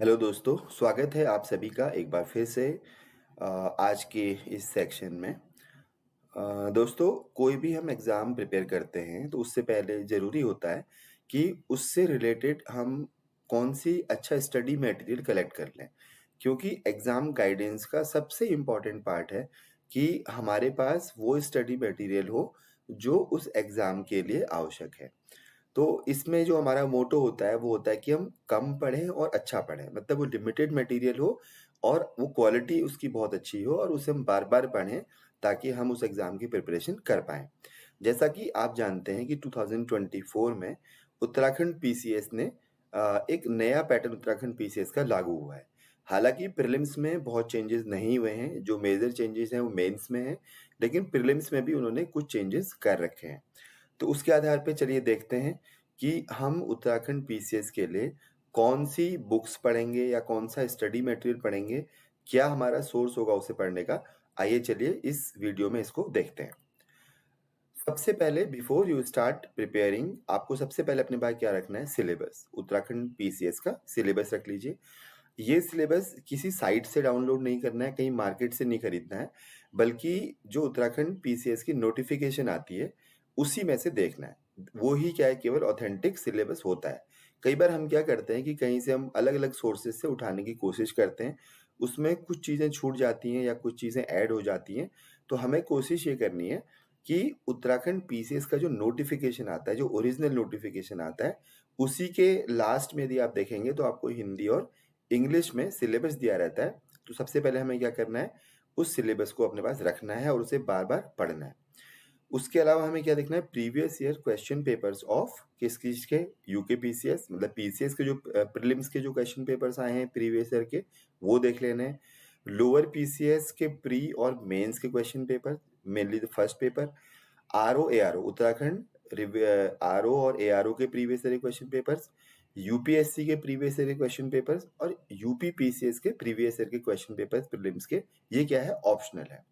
Hello दोस्तों, स्वागत है आप सभी का एक बार फिर से आज के इस सेक्शन में। दोस्तों, कोई भी हम एग्ज़ाम प्रिपेयर करते हैं तो उससे पहले ज़रूरी होता है कि उससे रिलेटेड हम कौन-सी अच्छा स्टडी मटेरियल कलेक्ट कर लें। क्योंकि एग्ज़ाम गाइडेंस का सबसे इम्पोर्टेंट पार्ट है कि हमारे पास वो स्टडी मटेरियल हो जो उस एग्ज़ाम के लिए आवश्यक है। तो इसमें जो हमारा मोटो होता है, वो होता है कि हम कम पढ़ें और अच्छा पढ़ें। मतलब वो लिमिटेड मटेरियल हो और वो क्वालिटी उसकी बहुत अच्छी हो और उसे हम बार-बार पढ़ें, ताकि हम उस एग्ज़ाम की प्रिपरेशन कर पाएँ। जैसा कि आप जानते हैं कि 2024 में उत्तराखंड पीसीएस ने एक नया पैटर्न उत्तराखंड पीसीएस का लागू हुआ है। हालाँकि प्रीलिम्स में बहुत चेंजेज़ नहीं हुए हैं, जो मेजर चेंजेज़ हैं वो मेंस में हैं, लेकिन प्रीलिम्स में भी उन्होंने कुछ चेंजेज़ कर रखे हैं। तो उसके आधार पे चलिए देखते हैं कि हम उत्तराखंड पीसीएस के लिए कौन-सी बुक्स पढ़ेंगे या कौन-सा स्टडी मटेरियल पढ़ेंगे, क्या हमारा सोर्स होगा उसे पढ़ने का। आइए चलिए इस वीडियो में इसको देखते हैं। सबसे पहले बिफोर यू स्टार्ट प्रिपेयरिंग आपको सबसे पहले अपने पास क्या रखना है, सिलेबस। उत्तराखंड पीसीएस का सिलेबस रख लीजिए। ये सिलेबस किसी साइट से डाउनलोड नहीं करना है, कहीं मार्केट से नहीं खरीदना है, बल्कि जो उत्तराखंड पीसीएस की नोटिफ़िकेशन आती है, उसी में से देखना है। वो ही क्या है, केवल ऑथेंटिक सिलेबस होता है। कई बार हम क्या करते हैं कि कहीं से हम अलग-अलग सोर्सेज़ से उठाने की कोशिश करते हैं, उसमें कुछ चीज़ें छूट जाती हैं या कुछ चीज़ें ऐड हो जाती हैं, तो हमें कोशिश ये करनी है कि उत्तराखंड पीसीएस का जो नोटिफ़िकेशन आता है, जो ओरिजिनल नोटिफ़िकेशन आता है, उसी के लास्ट में यदि आप देखेंगे तो आपको हिंदी और इंग्लिश में सिलेबस दिया रहता है। तो सबसे पहले हमें क्या करना है, उस सिलेबस को अपने पास रखना है और उसे बार-बार पढ़ना है। उसके अलावा हमें क्या देखना है, previous year question papers of किस चीज़ के, यूके पीसीएस मतलब पीसीएस के जो प्रीलिम्स के जो क्वेश्चन पेपर्स आए हैं प्रीवियस ईयर के, वो देख लेने हैं। लोअर पीसीएस के प्री और मेंस के question paper, mainly the first paper. RO, ARO Uttarakhand RO और एआरओ के previous year question papers, UPSC के प्रीवियस ईयर के क्वेश्चन पेपर्स और यूपी पीसीएस के प्रीवियस ईयर के क्वेश्चन पेपर्स प्रीलिम्स के, ये क्या है, ऑप्शनल है।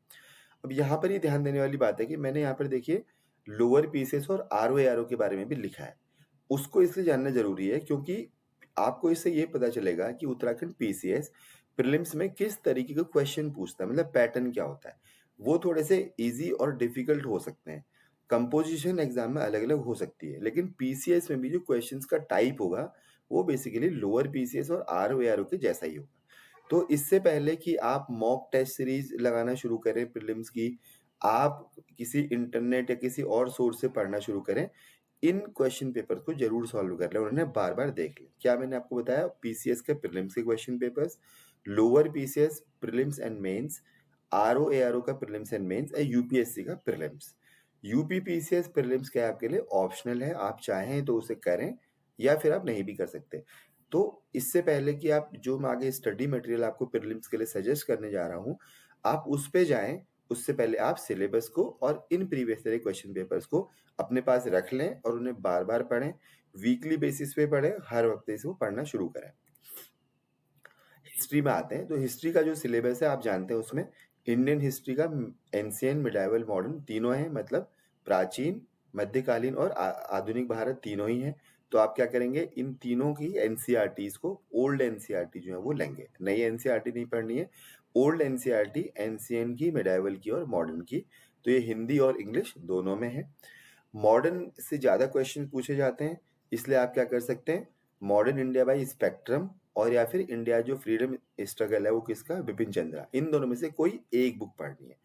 अब यहाँ पर ये ध्यान देने वाली बात है कि मैंने यहाँ पर देखिए लोअर पीसीएस और आरओ एआरओ के बारे में भी लिखा है। उसको इसलिए जानना ज़रूरी है क्योंकि आपको इससे ये पता चलेगा कि उत्तराखंड पीसीएस प्रीलिम्स में किस तरीके के क्वेश्चन पूछता है, मतलब पैटर्न क्या होता है। वो थोड़े से ईज़ी और डिफ़िकल्ट हो सकते हैं। कंपोज़िशन एग्ज़ाम में अलग-अलग हो सकती है, लेकिन पीसीएस में भी जो क्वेश्चन्स का टाइप होगा, वो बेसिकली लोअर पीसीएस और आरओ एआरओ के जैसा ही होगा। तो इससे पहले कि आप मॉक टेस्ट सीरीज़ लगाना शुरू करें प्रीलिम्स की, आप किसी इंटरनेट या किसी और सोर्स से पढ़ना शुरू करें, इन क्वेश्चन पेपर को ज़रूर सॉल्व कर लें और उन्हें बार-बार देख लें। क्या मैंने आपको बताया, पीसीएस के प्रीलिम्स के question papers, lower PCS prelims and mains, RO ARO का प्रीलिम्स एंड मेंस और यूपीएससी का प्रीलिम्स। यूपी पीसीएस प्रीलिम्स क्या है आपके लिए, ऑप्शनल है, आप चाहें तो उसे करें या फिर आप नहीं भी कर सकते। तो इससे पहले कि आप जो मैं आगे स्टडी मटेरियल आपको प्रीलिम्स के लिए सजेस्ट करने जा रहा हूँ, आप उस पे जाएँ, उससे पहले आप सिलेबस को और in previous year question papers को अपने पास रख लें और उन्हें बार-बार पढ़ें, वीकली बेसिस पे पढ़ें, हर हफ्ते इसको पढ़ना शुरू करें। हिस्ट्री में आते हैं, तो हिस्ट्री का जो सिलेबस है आप जानते हैं, उसमें इंडियन हिस्ट्री का एंशिएंट, मिडाइवल, मॉडर्न तीनों हैं, मतलब प्राचीन, मध्यकालीन और आधुनिक भारत तीनों ही हैं। तो आप क्या करेंगे, इन तीनों की एनसीईआरटीज़ को, ओल्ड एनसीईआरटी जो है वो लेंगे। नई एनसीईआरटी नहीं पढ़नी है, ओल्ड एनसीईआरटी, एंशिएंट की, मिडाइवल की और मॉडर्न की। तो ये हिंदी और इंग्लिश दोनों में है। मॉडर्न से ज़्यादा क्वेश्चन पूछे जाते हैं, इसलिए आप क्या कर सकते हैं, मॉडर्न इंडिया बाय स्पेक्ट्रम और या फिर इंडिया जो फ्रीडम स्ट्रगल है वो किसका, बिपिन चंद्रा, इन दोनों में से कोई एक बुक पढ़नी है।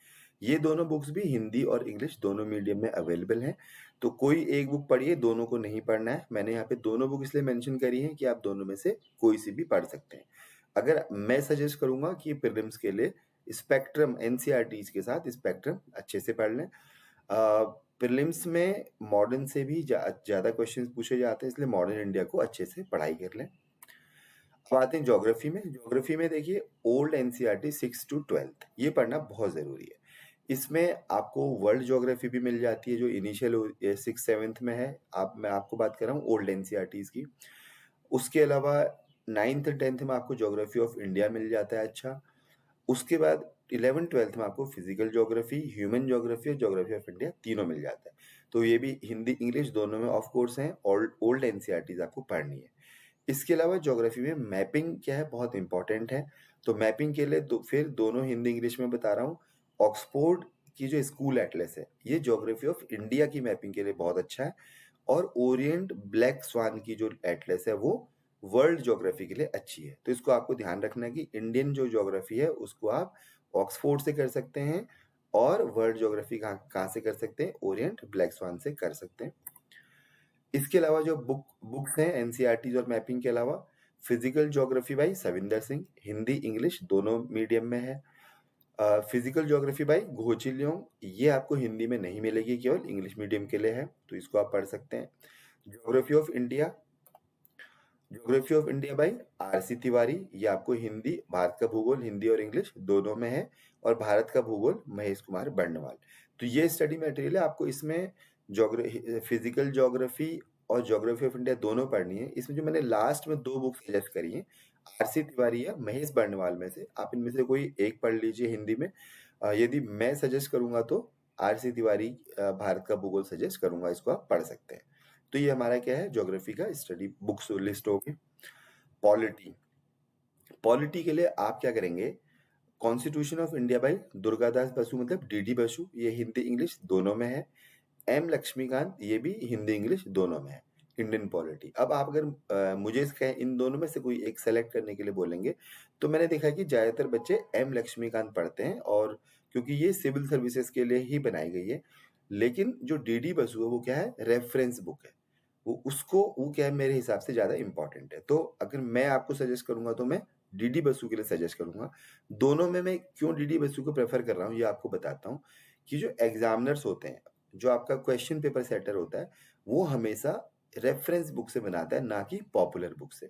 ये दोनों बुक्स भी हिंदी और इंग्लिश दोनों मीडियम में अवेलेबल हैं, तो कोई एक बुक पढ़िए, दोनों को नहीं पढ़ना है। मैंने यहाँ पे दोनों बुक इसलिए मेंशन करी है कि आप दोनों में से कोई सी भी पढ़ सकते हैं। अगर मैं सजेस्ट करूंगा कि प्रीलिम्स के लिए स्पेक्ट्रम एनसीईआरटीज के साथ स्पेक्ट्रम अच्छे से पढ़ लें। प्रीलिम्स में मॉडर्न से भी ज़्यादा क्वेश्चंस पूछे जाते हैं, इसलिए मॉडर्न इंडिया को अच्छे से पढ़ाई कर लें। अब आते हैं ज्योग्राफी में। ज्योग्राफी में देखिए ओल्ड एनसीईआरटी 6 टू 12 ये पढ़ना बहुत ज़रूरी है। इसमें आपको वर्ल्ड ज्योग्राफी भी मिल जाती है जो इनिशियल 6-7 में है। मैं आपको बात कर रहा हूँ ओल्ड एनसीईआरटीज़ की। उसके अलावा 9th-10th में आपको ज्योग्राफी ऑफ इंडिया मिल जाता है अच्छा। उसके बाद 11th-12th में आपको फिजिकल ज्योग्राफी, ह्यूमन ज्योग्राफी और ज्योग्राफी ऑफ इंडिया तीनों मिल जाता है। तो ये भी हिंदी इंग्लिश दोनों में ऑफ कोर्स हैं, ओल्ड ओल्ड एनसीईआरटीज़ आपको पढ़नी है। इसके अलावा ज्योग्राफी में मैपिंग क्या है, बहुत इंपॉर्टेंट है। तो मैपिंग के लिए फिर दोनों हिंदी इंग्लिश में बता रहा हूँ। ऑक्सफोर्ड की जो स्कूल एटलस है, ये ज्योग्राफी ऑफ इंडिया की मैपिंग के लिए बहुत अच्छा है। और ओरिएंट ब्लैक स्वान की जो एटलस है, वो वर्ल्ड ज्योग्राफी के लिए अच्छी है। तो इसको आपको ध्यान रखना है कि इंडियन जो ज्योग्राफी है उसको आप ऑक्सफोर्ड से कर सकते हैं, और वर्ल्ड ज्योग्राफी कहाँ कहाँ से कर सकते हैं, ओरिएंट ब्लैक स्वान से कर सकते हैं। इसके अलावा जो बुक्स हैं एनसीईआरटी और मैपिंग के अलावा, physical geography by Savinder Singh, Hindi English दोनों मीडियम में है। फिजिकल ज्योग्राफी बाई घोची लियोंग, ये आपको हिंदी में नहीं मिलेगी, केवल इंग्लिश मीडियम के लिए है, तो इसको आप पढ़ सकते हैं। Geography of India, geography of India by RC Tiwari, ये आपको हिंदी, भारत का भूगोल हिंदी और इंग्लिश दोनों में है। और भारत का भूगोल महेश कुमार बर्णवाल। तो ये स्टडी मटेरियल है, आपको इसमें फिजिकल ज्योग्राफी और ज्योग्राफी ऑफ इंडिया दोनों पढ़नी है। इसमें जो मैंने लास्ट में दो बुक सजेस्ट करी हैं, आरसी तिवारी या महेश बर्णवाल में से आप इनमें से कोई एक पढ़ लीजिए हिंदी में। यदि मैं सजेस्ट करूंगा तो आरसी तिवारी भारत का भूगोल सजेस्ट करूंगा, इसको आप पढ़ सकते हैं। तो ये हमारा क्या है, ज्योग्राफी का स्टडी बुक्स लिस्ट होगी। पॉलिटी, पॉलिटी के लिए आप क्या करेंगे, constitution of India by Durgadas Basu, मतलब डीडी बसु, ये हिंदी इंग्लिश दोनों में है। एम लक्ष्मीकांत, ये भी हिंदी इंग्लिश दोनों में है। इंडियन पॉलिटी, अब आप अगर मुझे इन दोनों में से कोई एक सेलेक्ट करने के लिए बोलेंगे, तो मैंने देखा है कि ज्यादातर बच्चे एम लक्ष्मीकांत पढ़ते हैं, और क्योंकि ये सिविल सर्विसेज के लिए ही बनाई गई है। लेकिन जो डीडी बसु है वो क्या है, रेफरेंस बुक है। वो क्या है, मेरे हिसाब से ज्यादा इंपॉर्टेंट है। तो अगर मैं आपको सजेस्ट करूंगा तो मैं डीडी बसु के लिए सजेस्ट करूंगा। दोनों में मैं क्यों डीडी बसु को प्रेफर कर रहा हूँ, ये आपको बताता हूँ। कि जो एग्जामिनर्स होते हैं, जो आपका क्वेश्चन पेपर सेटर होता है, वो हमेशा रेफरेंस बुक से बनाता है, ना कि पॉपुलर बुक से।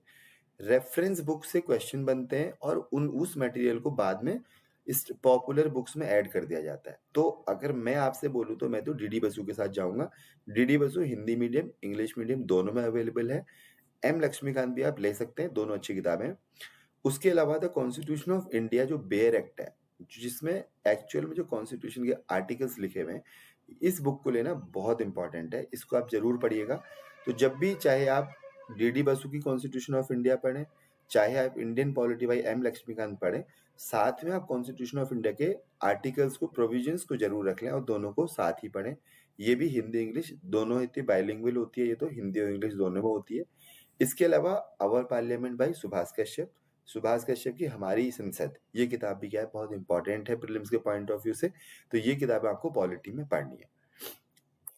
रेफरेंस बुक से क्वेश्चन बनते हैं और उस मटेरियल को बाद में इस पॉपुलर बुक्स में ऐड कर दिया जाता है। तो अगर मैं आपसे बोलूँ तो मैं तो डीडी बसु के साथ जाऊंगा। DD Basu Hindi medium English medium दोनों में अवेलेबल है। एम लक्ष्मीकांत भी आप ले सकते हैं, दोनों अच्छी किताबें हैं। उसके अलावा द कॉन्स्टिट्यूशन ऑफ इंडिया जो बेयर एक्ट है, जिसमें एक्चुअल में जो कॉन्स्टिट्यूशन के आर्टिकल्स लिखे हुए हैं, इस बुक को लेना बहुत इंपॉर्टेंट है, इसको आप जरूर पढ़िएगा। तो जब भी चाहे आप डीडी बसु की कॉन्स्टिट्यूशन ऑफ इंडिया पढ़ें, चाहे आप Indian polity by M Laxmikanth पढ़ें, साथ में आप कॉन्स्टिट्यूशन ऑफ इंडिया के आर्टिकल्स को, प्रोविजंस को जरूर रख लें, और दोनों को साथ ही पढ़ें। ये भी हिंदी इंग्लिश दोनों इतनी बाइलिंगुअल होती है, ये तो हिंदी और इंग्लिश दोनों में होती है। इसके अलावा अवर पार्लियामेंट बाई सुभाष कश्यप, सुभाष कश्यप की हमारी संसद, ये किताब भी क्या है, बहुत इंपॉर्टेंट है प्रीलिम्स के पॉइंट ऑफ व्यू से। तो ये किताब आपको पॉलिटी में पढ़नी है।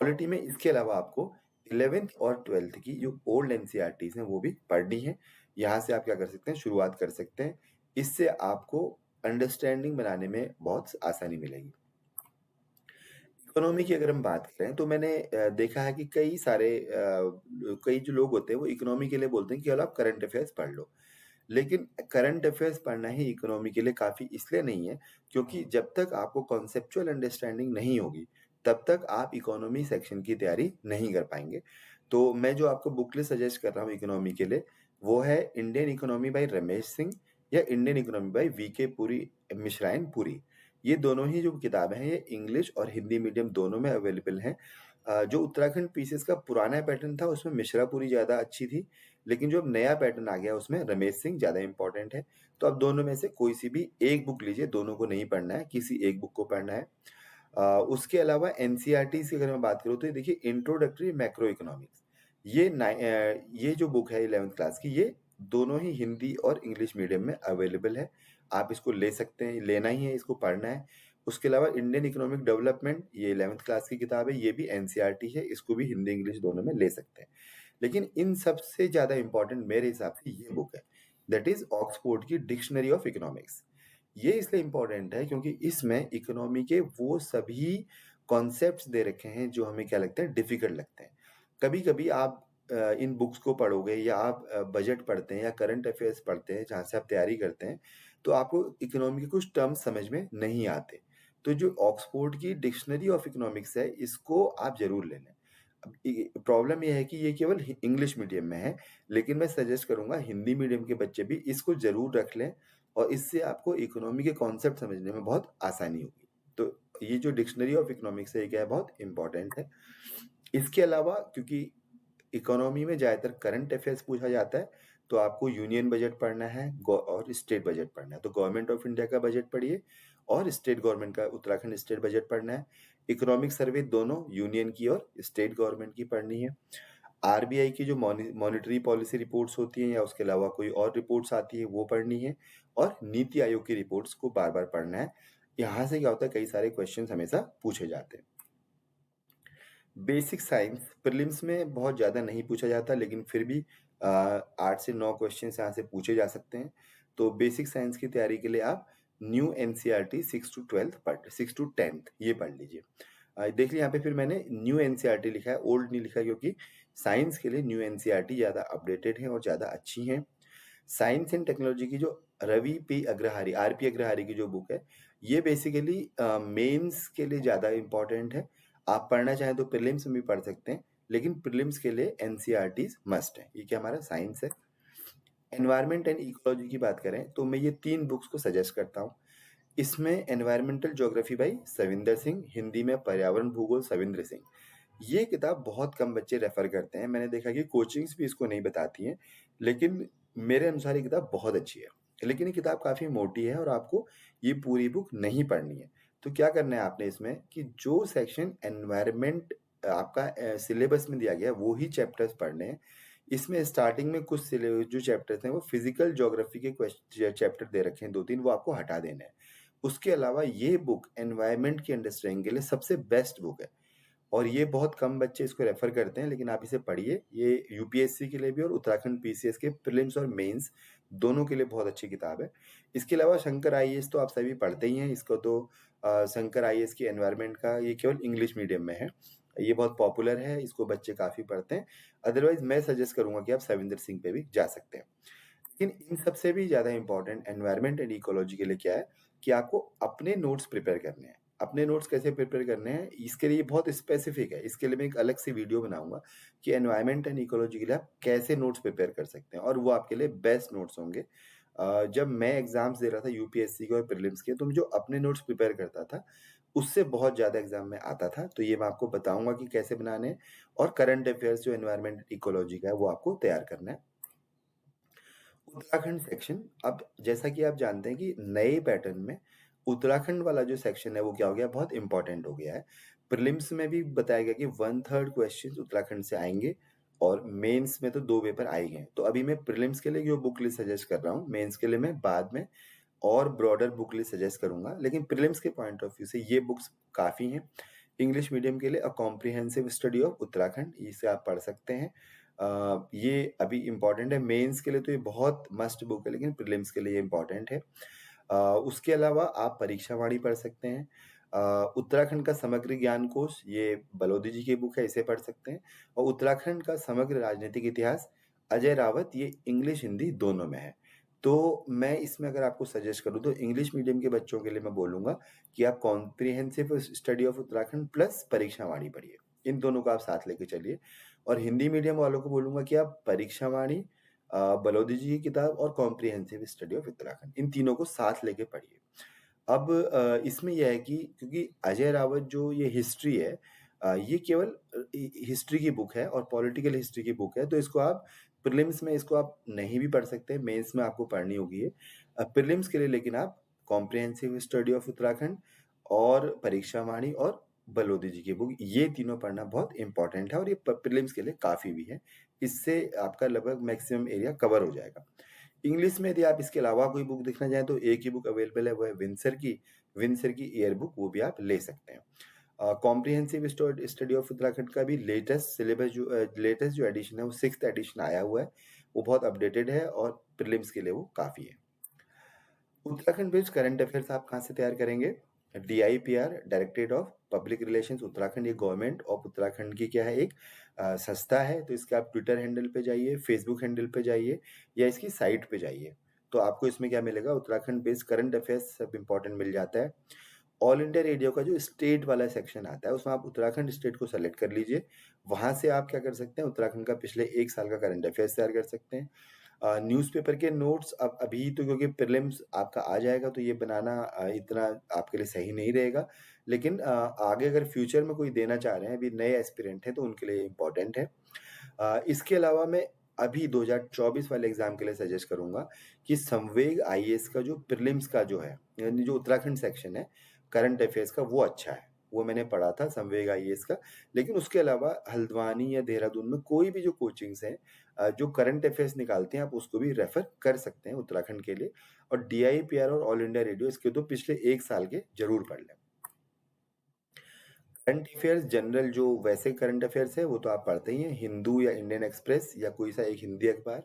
पॉलिटी में इसके अलावा आपको 11th और 12th की जो ओल्ड एनसीईआरटीज हैं वो भी पढ़नी है। यहाँ से आप क्या कर सकते हैं, शुरुआत कर सकते हैं। इससे आपको अंडरस्टैंडिंग बनाने में बहुत आसानी मिलेगी। इकोनॉमी की अगर हम बात करें तो मैंने देखा है कि कई जो लोग होते हैं वो इकोनॉमी के लिए बोलते हैं कि चलो आप करंट अफेयर्स पढ़ लो। लेकिन करंट अफेयर्स पढ़ना ही इकोनॉमी के लिए काफ़ी इसलिए नहीं है, क्योंकि जब तक आपको कॉन्सेप्चुअल अंडरस्टैंडिंग नहीं होगी, तब तक आप इकोनॉमी सेक्शन की तैयारी नहीं कर पाएँगे। तो मैं जो आपको बुक लिस्ट सजेस्ट कर रहा हूँ इकोनॉमी के लिए, वो है Indian economy by Ramesh Singh, या Indian economy by VK Puri, मिश्राइन पुरी। ये दोनों ही जो किताबें हैं, ये इंग्लिश और हिंदी मीडियम दोनों में अवेलेबल हैं। जो उत्तराखंड पीसीएस का पुराना पैटर्न था, उसमें मिश्रापुरी ज़्यादा अच्छी थी। लेकिन जो अब नया पैटर्न आ गया उसमें रमेश सिंह ज़्यादा इंपॉर्टेंट है। तो आप दोनों में से कोई सी भी एक बुक लीजिए, दोनों को नहीं पढ़ना है, किसी एक बुक को पढ़ना है। उसके अलावा एनसीईआरटी की अगर मैं बात करूँ तो ये देखिए, इंट्रोडक्टरी मैक्रो इकोनॉमिक्स, ये जो बुक है 11th क्लास की, ये दोनों ही हिंदी और इंग्लिश मीडियम में अवेलेबल है। आप इसको ले सकते हैं, लेना ही है, इसको पढ़ना है। उसके अलावा इंडियन इकोनॉमिक डेवलपमेंट, ये 11th क्लास की किताब है, ये भी एनसीईआरटी है, इसको भी हिंदी इंग्लिश दोनों में ले सकते हैं। लेकिन इन सबसे ज्यादा इंपॉर्टेंट मेरे हिसाब से ये बुक है, दैट इज ऑक्सफोर्ड की डिक्शनरी ऑफ इकोनॉमिक्स। ये इसलिए इंपॉर्टेंट है क्योंकि इसमें इकोनॉमी के वो सभी कॉन्सेप्ट्स दे रखे हैं जो हमें क्या लगता है, डिफिकल्ट लगते हैं। कभी कभी आप इन बुक्स को पढ़ोगे, या आप बजट पढ़ते हैं या करंट अफेयर्स पढ़ते हैं जहाँ से आप तैयारी करते हैं, तो आपको इकोनॉमी के कुछ टर्म्स समझ में नहीं आते। तो जो ऑक्सफोर्ड की डिक्शनरी ऑफ इकोनॉमिक्स है, इसको आप जरूर ले लें। प्रॉब्लम ये है कि ये केवल इंग्लिश मीडियम में है, लेकिन मैं सजेस्ट करूंगा हिंदी मीडियम के बच्चे भी इसको जरूर रख लें, और इससे आपको इकोनॉमी के कॉन्सेप्ट समझने में बहुत आसानी होगी। तो ये जो डिक्शनरी ऑफ इकोनॉमिक्स है, ये क्या है, बहुत इंपॉर्टेंट है। इसके अलावा क्योंकि इकोनॉमी में ज़्यादातर करंट अफेयर्स पूछा जाता है, तो आपको यूनियन बजट पढ़ना है और स्टेट बजट पढ़ना है। तो गवर्नमेंट ऑफ इंडिया का बजट पढ़िए और स्टेट गवर्नमेंट का उत्तराखंड स्टेट बजट पढ़ना है। इकोनॉमिक सर्वे दोनों यूनियन की और स्टेट गवर्नमेंट की पढ़नी है। आरबीआई की जो मॉनेटरी पॉलिसी रिपोर्ट्स होती हैं या उसके अलावा कोई और रिपोर्ट्स आती है वो पढ़नी है और नीति आयोग की रिपोर्ट्स को बार-बार पढ़ना है। यहाँ से क्या होता है, कई सारे क्वेश्चंस हमेशा पूछे जाते हैं। बेसिक साइंस प्रीलिम्स में बहुत ज़्यादा नहीं पूछा जाता, लेकिन फिर भी 8 से 9 क्वेश्चंस यहाँ से पूछे जा सकते हैं। तो बेसिक साइंस की तैयारी के लिए आप न्यू एनसीईआरटी 6 टू 10th ये पढ़ लीजिए। देख लीजिए यहाँ पे फिर मैंने न्यू एनसीईआरटी लिखा है, ओल्ड नहीं लिखा, क्योंकि साइंस के लिए न्यू एनसीईआरटी ज़्यादा अपडेटेड है और ज़्यादा अच्छी हैं। साइंस एंड टेक्नोलॉजी की जो रवि पी अग्रहारी, आरपी अग्रहारी की जो बुक है, ये बेसिकली मेंस के लिए ज़्यादा इम्पोर्टेंट है। आप पढ़ना चाहें तो प्रीलिम्स में भी पढ़ सकते हैं, लेकिन प्रीलिम्स के लिए एनसीईआरटीज मस्ट है। ये क्या हमारा साइंस है। एनवायरमेंट एंड इकोलॉजी की बात करें तो मैं ये 3 बुक्स को सजेस्ट करता हूँ। इसमें environmental geography by Savinder Singh, Hindi में पर्यावरण भूगोल सविंद्र सिंह। ये किताब बहुत कम बच्चे रेफर करते हैं। मैंने देखा कि कोचिंग्स भी इसको नहीं बताती हैं, लेकिन मेरे अनुसार ये किताब बहुत अच्छी है। लेकिन ये किताब काफ़ी मोटी है और आपको ये पूरी बुक नहीं पढ़नी है। तो क्या करना है आपने इसमें कि जो सेक्शन एनवायरनमेंट आपका सिलेबस में दिया गया है, वो ही चैप्टर्स पढ़ने हैं। इसमें स्टार्टिंग में कुछ जो चैप्टर्स हैं वो फिजिकल ज्योग्राफी के चैप्टर दे रखे हैं 2-3, वो आपको हटा देने हैं। उसके अलावा ये बुक एनवायरनमेंट की अंडरस्टैंडिंग के लिए सबसे बेस्ट बुक है और ये बहुत कम बच्चे इसको रेफर करते हैं, लेकिन आप इसे पढ़िए। ये यूपीएससी के लिए भी और उत्तराखंड पीसीएस के प्रीलिम्स और मेंस दोनों के लिए बहुत अच्छी किताब है। इसके अलावा शंकर आईएएस तो आप सभी पढ़ते ही हैं। इसको तो शंकर आईएएस की एनवायरनमेंट का ये केवल इंग्लिश मीडियम में है। ये बहुत पॉपुलर है, इसको बच्चे काफ़ी पढ़ते हैं। अदरवाइज़ मैं सजेस्ट करूँगा कि आप सविंदर सिंह पे भी जा सकते हैं। लेकिन इन सबसे भी ज़्यादा इम्पोर्टेंट एनवायरनमेंट एंड इकोलॉजी के लिए क्या है कि आपको अपने नोट्स प्रिपेयर करने हैं। अपने नोट्स कैसे प्रिपेयर करने हैं, इसके लिए बहुत स्पेसिफिक है। इसके लिए मैं एक अलग से वीडियो बनाऊँगा कि एनवायरनमेंट एंड इकोलॉजी के लिए आप कैसे नोट्स प्रिपेयर कर सकते हैं और वो आपके लिए बेस्ट नोट्स होंगे। जब मैं एग्ज़ाम्स दे रहा था यूपीएससी के और प्रीलिम्स के, तो मैं जो अपने नोट्स प्रिपेयर करता था, उससे बहुत ज़्यादा एग्ज़ाम में आता था। तो ये मैं आपको बताऊँगा कि कैसे बनाने हैं और करंट अफेयर्स जो एनवायरनमेंट इकोलॉजी का है, वो आपको तैयार करना है। उत्तराखंड सेक्शन, अब जैसा कि आप जानते हैं कि नए पैटर्न में उत्तराखंड वाला जो सेक्शन है वो क्या हो गया, बहुत इंपॉर्टेंट हो गया है। प्रीलिम्स में भी बताया गया कि 1/3 क्वेश्चंस उत्तराखंड से आएंगे और मेंस में तो 2 पेपर आए गए हैं। तो अभी मैं प्रीलिम्स के लिए जो बुक लिस्ट सजेस्ट कर रहा हूँ, मेंस के लिए मैं बाद में और ब्रॉडर बुक लिस्ट सजेस्ट करूंगा, लेकिन प्रीलिम्स के पॉइंट ऑफ व्यू से ये बुक्स काफ़ी हैं। इंग्लिश मीडियम के लिए a comprehensive study of Uttarakhand, इसे आप पढ़ सकते हैं। ये अभी इम्पॉर्टेंट है। मेंस के लिए तो ये बहुत मस्ट बुक है, लेकिन प्रीलिम्स के लिए ये इम्पॉर्टेंट है। उसके अलावा आप परीक्षा वाणी पढ़ सकते हैं। उत्तराखंड का समग्र ज्ञान कोश, ये बलोदी जी की बुक है, इसे पढ़ सकते हैं। और उत्तराखंड का समग्र राजनीतिक इतिहास, अजय रावत, ये इंग्लिश हिंदी दोनों में है। तो मैं इसमें अगर आपको सजेस्ट करूँ तो इंग्लिश मीडियम के बच्चों के लिए मैं बोलूँगा कि आप comprehensive study of Uttarakhand plus परीक्षा वाणी पढ़िए। इन दोनों को आप साथ लेके चलिए। और हिंदी मीडियम वालों को बोलूँगा कि आप परीक्षा वाणी, बलोदी जी की किताब और कॉम्प्रिहेंसिव स्टडी ऑफ उत्तराखंड, इन तीनों को साथ लेके पढ़िए। अब इसमें यह है कि क्योंकि अजय रावत जो ये हिस्ट्री है, ये केवल हिस्ट्री की बुक है और पॉलिटिकल हिस्ट्री की बुक है, तो इसको आप प्रीलिम्स में इसको आप नहीं भी पढ़ सकते, मेंस में आपको पढ़नी होगी ये। प्रीलिम्स के लिए लेकिन आप कॉम्प्रिहेंसिव स्टडी ऑफ उत्तराखंड और परीक्षा वाणी और बलोदी जी की बुक, ये तीनों पढ़ना बहुत इंपॉर्टेंट है और ये प्रीलिम्स के लिए काफ़ी भी है। इससे आपका लगभग मैक्सिमम एरिया कवर हो जाएगा। इंग्लिश में यदि आप इसके अलावा कोई बुक देखना चाहें तो एक ही बुक अवेलेबल है, वो है विंसर की ईयर बुक, वो भी आप ले सकते हैं। कॉम्प्रिहेंसिव स्टडी ऑफ उत्तराखंड का भी लेटेस्ट जो एडिशन है वो 6th एडिशन आया हुआ है। वो बहुत अपडेटेड है और प्रीलिम्स के लिए वो काफ़ी है। उत्तराखंड बेस्ड करंट अफेयर्स आप कहाँ से तैयार करेंगे? DIPR, directorate of public relations Uttarakhand, ये गवर्नमेंट ऑफ उत्तराखंड की क्या है, एक संस्था है। तो इसके आप ट्विटर हैंडल पे जाइए, फेसबुक हैंडल पे जाइए या इसकी साइट पे जाइए। तो आपको इसमें क्या मिलेगा, उत्तराखंड बेस्ड करंट अफेयर्स सब इंपॉर्टेंट मिल जाता है। ऑल इंडिया रेडियो का जो स्टेट वाला सेक्शन आता है, उसमें आप उत्तराखंड स्टेट को सेलेक्ट कर लीजिए। वहाँ से आप क्या कर सकते हैं, उत्तराखंड का पिछले 1 साल का करंट अफेयर्स तैयार कर सकते हैं। न्यूज़पेपर के नोट्स अब अभी तो क्योंकि प्रीलिम्स आपका आ जाएगा, तो ये बनाना इतना आपके लिए सही नहीं रहेगा। लेकिन आगे अगर फ्यूचर में कोई देना चाह रहे हैं, अभी नए एस्पिरेंट हैं, तो उनके लिए इम्पोर्टेंट है। इसके अलावा मैं अभी 2024 वाले एग्ज़ाम के लिए सजेस्ट करूँगा कि संवेग आईएएस का जो प्रीलिम्स का जो है, यानी जो उत्तराखंड सेक्शन है, करंट अफेयर्स का वो अच्छा है। वो मैंने पढ़ा था संवेग आईएएस का। लेकिन उसके अलावा हल्द्वानी या देहरादून में कोई भी जो कोचिंग्स हैं जो करंट अफेयर्स निकालते हैं, आप उसको भी रेफ़र कर सकते हैं उत्तराखंड के लिए। और डीआईपीआर और ऑल इंडिया रेडियो इसके तो पिछले 1 साल के ज़रूर पढ़ लें। करंट अफेयर्स जनरल जो वैसे करंट अफेयर्स है वो तो आप पढ़ते ही हैं, हिंदू या इंडियन एक्सप्रेस या कोई सा एक हिंदी अखबार,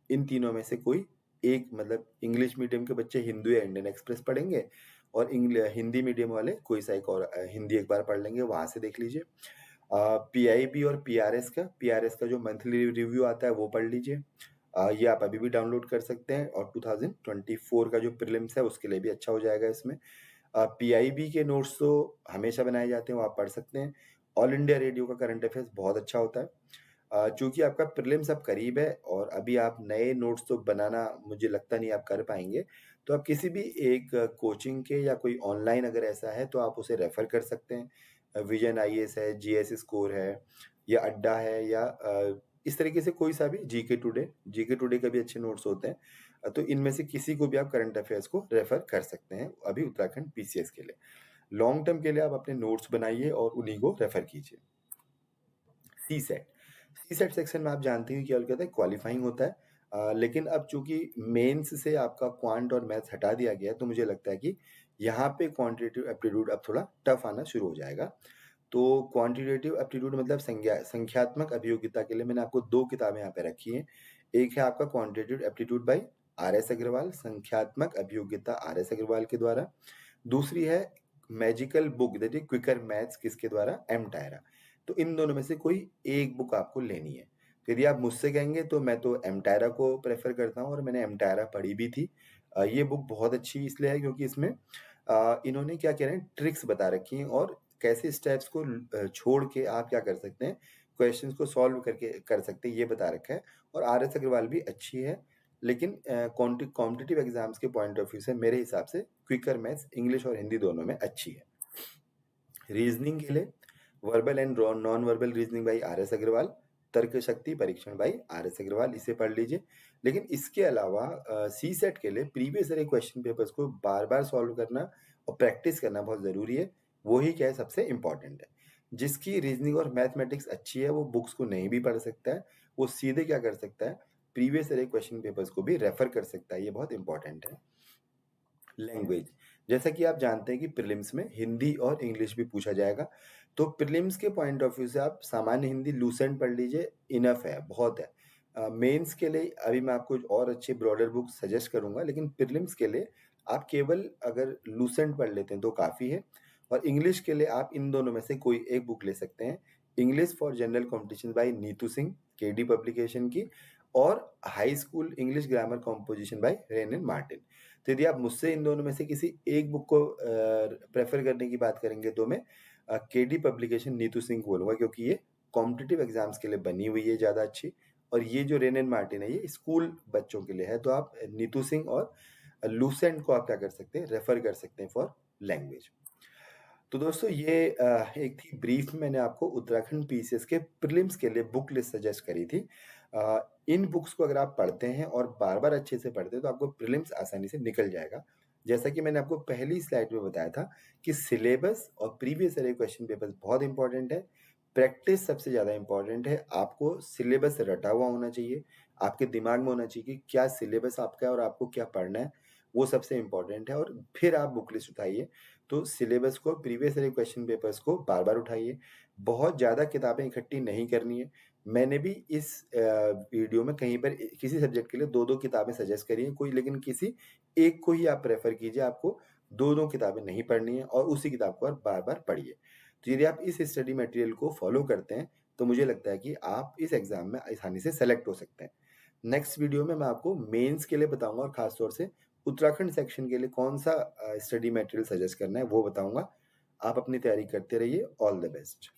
इन तीनों में से कोई एक, मतलब इंग्लिश मीडियम के बच्चे हिंदू या इंडियन एक्सप्रेस पढ़ेंगे और हिंदी मीडियम वाले कोई सा एक और हिंदी अखबार पढ़ लेंगे, वहां से देख लीजिए। पीआईबी और पीआरएस का जो मंथली रिव्यू आता है वो पढ़ लीजिए। ये आप अभी भी डाउनलोड कर सकते हैं और 2024 का जो प्रीलिम्स है उसके लिए भी अच्छा हो जाएगा इसमें। पीआईबी के नोट्स तो हमेशा बनाए जाते हैं, वो आप पढ़ सकते हैं। ऑल इंडिया रेडियो का करंट अफेयर्स बहुत अच्छा होता है। चूँकि आपका प्रीलिम्स अब करीब है और अभी आप नए नोट्स तो बनाना मुझे लगता नहीं आप कर पाएँगे। तो आप किसी भी एक कोचिंग के या कोई ऑनलाइन अगर ऐसा है तो आप उसे रेफ़र कर सकते हैं। विज़न आईएएस है, जीएस स्कोर है या अड्डा है या इस तरीके से कोई सा भी जीके टुडे का भी अच्छे नोट्स होते हैं। तो इनमें से किसी को भी आप करंट अफेयर्स को रेफ़र कर सकते हैं अभी उत्तराखंड पीसीएस के लिए। लॉन्ग टर्म के लिए आप अपने नोट्स बनाइए और उन्हीं को रेफ़र कीजिए। सीसेट सीसेट सेक्शन में आप जानते हैं कि क्या कहते हैं, क्वालिफाइंग होता है। लेकिन अब चूंकि मेंस से आपका क्वांट और मैथ्स हटा दिया गया है तो मुझे लगता है कि यहाँ पे क्वांटिटेटिव एप्टीट्यूड अब थोड़ा टफ आना शुरू हो जाएगा। तो क्वांटिटेटिव एप्टीट्यूड मतलब संख्यात्मक अभियोगिता के लिए मैंने आपको 2 किताबें यहाँ पे रखी हैं। एक है आपका क्वांटिटेटिव एप्टीट्यूड बाय आर.एस. अग्रवाल, संख्यात्मक अभियोगिता आर.एस. अग्रवाल के द्वारा। दूसरी है magical book that is quicker maths, किसके द्वारा, एम टायरा। तो इन दोनों में से कोई एक बुक आपको लेनी है। तो यदि आप मुझसे कहेंगे तो मैं तो एम टायरा को प्रेफर करता हूँ और मैंने एम टायरा पढ़ी भी थी। ये बुक बहुत अच्छी इसलिए है क्योंकि इसमें इन्होंने क्या कह रहे हैं, ट्रिक्स बता रखी हैं और कैसे स्टेप्स को छोड़ के आप क्या कर सकते हैं, क्वेश्चंस को सॉल्व करके कर सकते हैं, ये बता रखा है। और आर.एस. अग्रवाल भी अच्छी है। लेकिन कॉम्पिटिटिव एग्जाम्स के पॉइंट ऑफ व्यू से मेरे हिसाब से क्विकर मैथ्स इंग्लिश और हिंदी दोनों में अच्छी है। रीजनिंग के लिए verbal and non verbal reasoning by आर.एस. अग्रवाल, तर्क शक्ति परीक्षण बाई आर.एस. अग्रवाल, इसे पढ़ लीजिए। लेकिन इसके अलावा सी सेट के लिए प्रीवियस ईयर क्वेश्चन पेपर्स को बार बार सॉल्व करना और प्रैक्टिस करना बहुत ज़रूरी है। वही क्या है, सबसे इम्पॉर्टेंट है। जिसकी रीजनिंग और मैथमेटिक्स अच्छी है वो बुक्स को नहीं भी पढ़ सकता है, वो सीधे क्या कर सकता है, प्रीवियस ईयर क्वेश्चन पेपर्स को भी रेफर कर सकता है। ये बहुत इंपॉर्टेंट है। लैंग्वेज, जैसा कि आप जानते हैं कि प्रीलिम्स में हिंदी और इंग्लिश भी पूछा जाएगा। तो प्रीलिम्स के पॉइंट ऑफ व्यू से आप सामान्य हिंदी लूसेंट पढ़ लीजिए, इनफ है, बहुत है। मेंस के लिए अभी मैं आपको और अच्छे ब्रॉडर बुक सजेस्ट करूंगा, लेकिन प्रीलिम्स के लिए आप केवल अगर लूसेंट पढ़ लेते हैं तो काफ़ी है। और इंग्लिश के लिए आप इन दोनों में से कोई एक बुक ले सकते हैं, English for general competition by Neetu Singh, KD publication की, और high school English grammar composition by Wren and Martin. तो यदि आप मुझसे इन दोनों में से किसी एक बुक को प्रेफर करने की बात करेंगे तो मैं केडी पब्लिकेशन नीतू सिंह को बोलूँगा, क्योंकि ये कॉम्पिटिटिव एग्जाम्स के लिए बनी हुई है ज़्यादा अच्छी। और ये जो रेन एंड मार्टिन है ये स्कूल बच्चों के लिए है। तो आप नीतू सिंह और लूसेंट को आप क्या कर सकते हैं, रेफर कर सकते हैं फॉर लैंग्वेज। तो दोस्तों ये एक थी ब्रीफ में मैंने आपको उत्तराखंड पीसीएस के प्रीलिम्स के लिए बुक लिस्ट सजेस्ट करी थी। इन बुक्स को अगर आप पढ़ते हैं और बार-बार अच्छे से पढ़ते हैं तो आपको प्रीलिम्स आसानी से निकल जाएगा। जैसा कि मैंने आपको पहली स्लाइड में बताया था कि सिलेबस और प्रीवियस ईयर क्वेश्चन पेपर्स बहुत इंपॉर्टेंट है। प्रैक्टिस सबसे ज़्यादा इंपॉर्टेंट है। आपको सिलेबस रटा हुआ होना चाहिए, आपके दिमाग में होना चाहिए कि क्या सिलेबस आपका है और आपको क्या पढ़ना है, वो सबसे इंपॉर्टेंट है। और फिर आप बुक लिस्ट उठाइए। तो सिलेबस को, प्रीवियस ईयर क्वेश्चन पेपर्स को बार-बार उठाइए। बहुत ज़्यादा किताबें इकट्ठी नहीं करनी है। मैंने भी इस वीडियो में कहीं पर किसी सब्जेक्ट के लिए 2-2 किताबें सजेस्ट करी हैं, कोई लेकिन किसी एक को ही आप प्रेफ़र कीजिए। आपको 2-2 किताबें नहीं पढ़नी है और उसी किताब को आप बार-बार पढ़िए। तो यदि आप इस स्टडी मटेरियल को फ़ॉलो करते हैं, तो मुझे लगता है कि आप इस एग्ज़ाम में आसानी से सेलेक्ट हो सकते हैं। नेक्स्ट वीडियो में मैं आपको मेंस के लिए बताऊँगा और ख़ास तौर से उत्तराखंड सेक्शन के लिए कौन-सा स्टडी मटेरियल सजेस्ट करना है वो बताऊँगा। आप अपनी तैयारी करते रहिए। All the best.